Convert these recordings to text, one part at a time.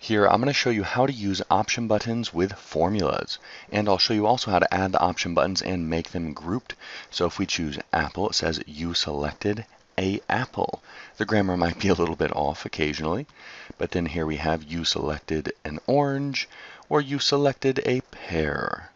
Here, I'm going to show you how to use option buttons with formulas, and I'll show you also how to add the option buttons and make them grouped. So if we choose apple, it says you selected a apple. The grammar might be a little bit off occasionally, but then here we have you selected an orange, or you selected a pear.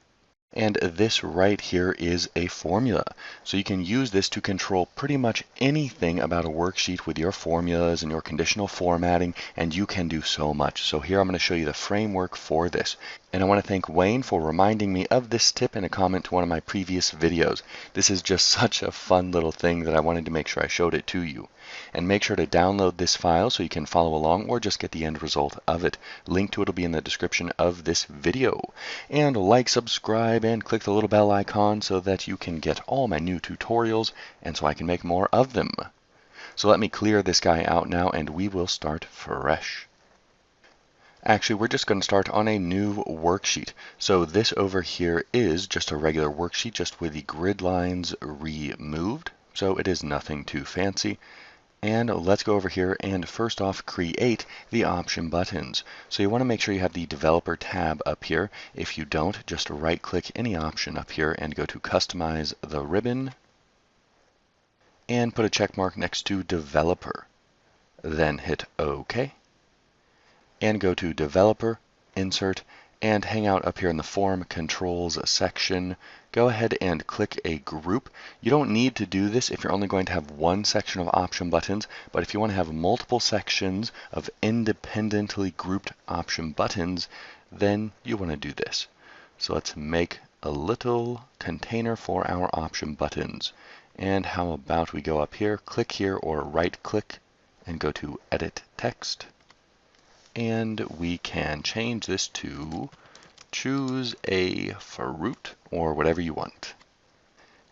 And this right here is a formula. So you can use this to control pretty much anything about a worksheet with your formulas and your conditional formatting, and you can do so much. So here I'm going to show you the framework for this. And I want to thank Wayne for reminding me of this tip in a comment to one of my previous videos. This is just such a fun little thing that I wanted to make sure I showed it to you. And make sure to download this file so you can follow along or just get the end result of it. Link to it will be in the description of this video. And like, subscribe, and click the little bell icon so that you can get all my new tutorials and so I can make more of them. So let me clear this guy out now and we will start fresh. Actually, we're just going to start on a new worksheet. So this over here is just a regular worksheet, just with the grid lines removed. So it is nothing too fancy. And let's go over here and first off create the option buttons. So you want to make sure you have the developer tab up here. If you don't, just right click any option up here and go to customize the ribbon and put a check mark next to developer. Then hit OK and go to developer, insert, and hang out up here in the form controls section. Go ahead and click a group. You don't need to do this if you're only going to have one section of option buttons, but if you want to have multiple sections of independently grouped option buttons, then you want to do this. So let's make a little container for our option buttons. And how about we go up here, click here, or right click and go to edit text. And we can change this to choose a fruit or whatever you want.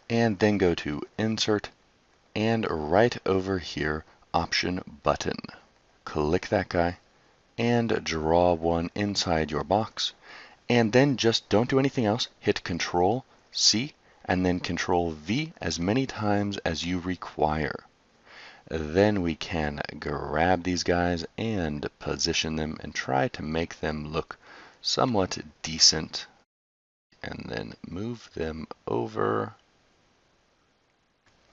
And then go to insert and right over here, option button. Click that guy and draw one inside your box. And then just don't do anything else. Hit Control C and then Control V as many times as you require. Then we can grab these guys and position them and try to make them look somewhat decent. And then move them over.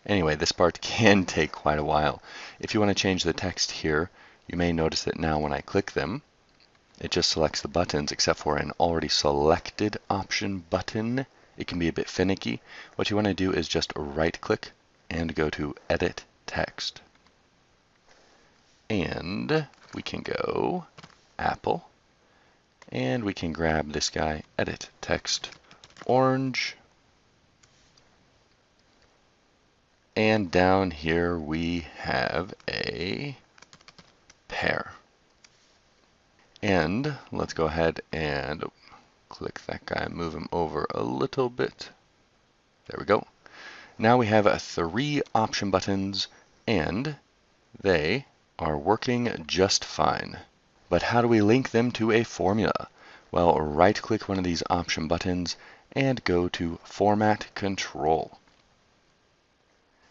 Anyway, this part can take quite a while. If you want to change the text here, you may notice that now when I click them, it just selects the buttons except for an already selected option button. It can be a bit finicky. What you want to do is just right click and go to edit text. And we can go apple, and we can grab this guy, edit text orange, and down here we have a pear. And let's go ahead and click that guy, move him over a little bit. There we go. Now we have 3 option buttons and they are working just fine. But how do we link them to a formula? Well, right click one of these option buttons and go to Format Control.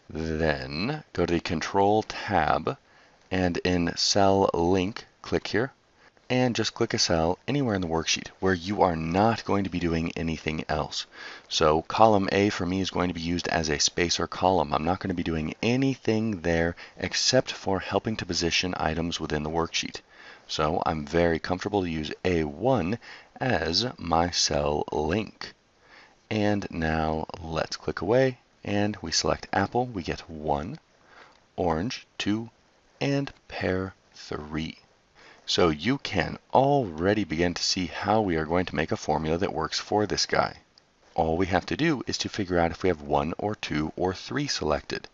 Then go to the Control tab and in Cell Link, click here and just click a cell anywhere in the worksheet where you are not going to be doing anything else. So column A for me is going to be used as a spacer column. I'm not going to be doing anything there except for helping to position items within the worksheet. So I'm very comfortable to use A1 as my cell link. And now let's click away and we select apple. We get 1, orange 2, and pear 3. So you can already begin to see how we are going to make a formula that works for this guy. All we have to do is to figure out if we have 1 or 2 or 3 selected.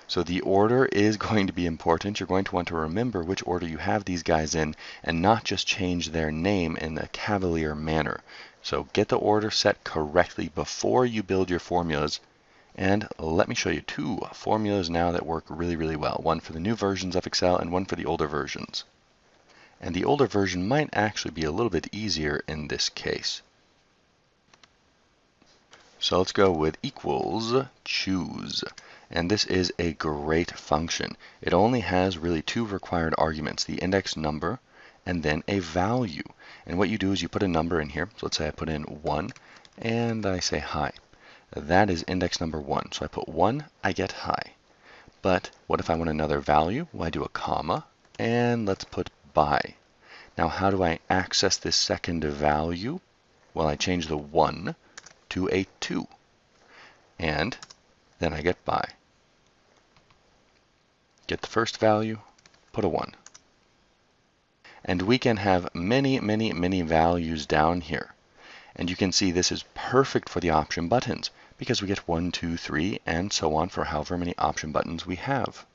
So the order is going to be important. You're going to want to remember which order you have these guys in and not just change their name in a cavalier manner. So get the order set correctly before you build your formulas. And let me show you 2 formulas now that work really, really well. One for the new versions of Excel and one for the older versions. And the older version might actually be a little bit easier in this case. So let's go with equals choose. And this is a great function. It only has really 2 required arguments, the index number and then a value. And what you do is you put a number in here. So let's say I put in 1 and I say hi. That is index number 1. So I put 1, I get hi. But what if I want another value? Well, I do a comma, and let's put by. Now, how do I access this second value? Well, I change the 1 to a 2, and then I get by. Get the first value, put a 1. And we can have many, many, many values down here. And you can see this is perfect for the option buttons because we get 1, 2, 3, and so on for however many option buttons we have.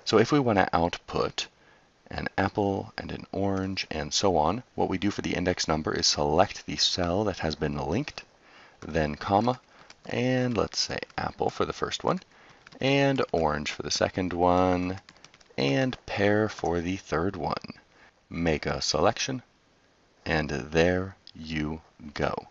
So if we want to output an apple and an orange and so on, what we do for the index number is select the cell that has been linked, then comma, and let's say apple for the first one, and orange for the second one, and pear for the third one. Make a selection, and there you go.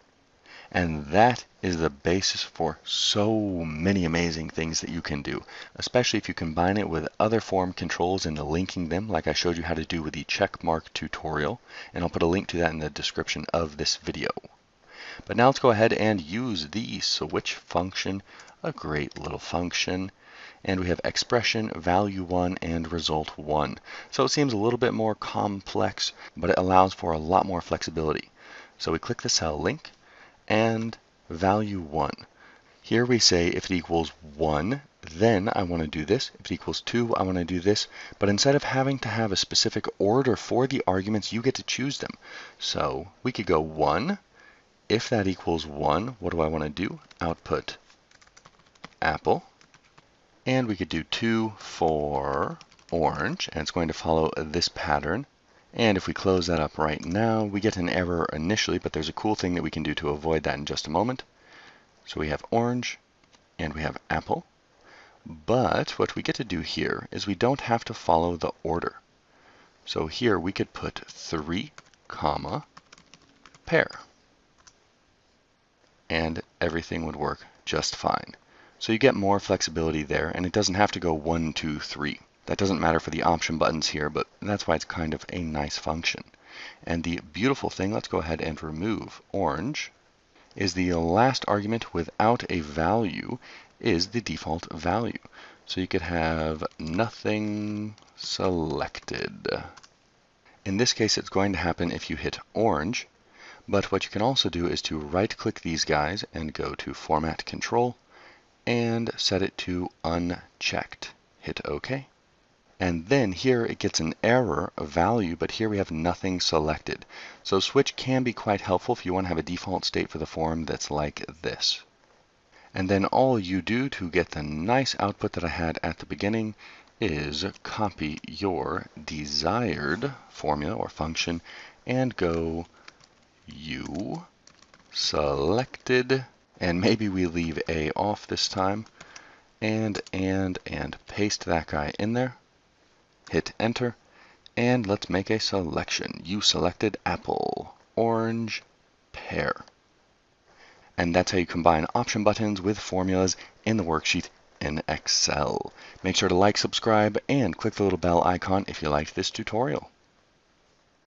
And that is the basis for so many amazing things that you can do, especially if you combine it with other form controls and linking them, like I showed you how to do with the checkmark tutorial, and I'll put a link to that in the description of this video. But now let's go ahead and use the switch function, a great little function. And we have expression, value 1, and result 1. So it seems a little bit more complex, but it allows for a lot more flexibility. So we click the cell link, and value 1. Here we say if it equals 1, then I want to do this. If it equals 2, I want to do this. But instead of having to have a specific order for the arguments, you get to choose them. So we could go 1. If that equals 1, what do I want to do? Output apple. And we could do 2 for orange, and it's going to follow this pattern. And if we close that up right now, we get an error initially, but there's a cool thing that we can do to avoid that in just a moment. So we have orange, and we have apple. But what we get to do here is we don't have to follow the order. So here we could put 3, comma, pear. And everything would work just fine. So you get more flexibility there, and it doesn't have to go 1, 2, 3. That doesn't matter for the option buttons here, but that's why it's kind of a nice function. And the beautiful thing, let's go ahead and remove orange, is the last argument without a value is the default value. So you could have nothing selected. In this case, it's going to happen if you hit orange, but what you can also do is to right-click these guys and go to Format Control, and set it to unchecked. Hit OK. And then here it gets an error, a value, but here we have nothing selected. So switch can be quite helpful if you want to have a default state for the form that's like this. And then all you do to get the nice output that I had at the beginning is copy your desired formula or function and go U selected. And maybe we leave A off this time, and paste that guy in there, hit enter, and let's make a selection. You selected apple, orange, pear. And that's how you combine option buttons with formulas in the worksheet in Excel. Make sure to like, subscribe, and click the little bell icon if you liked this tutorial.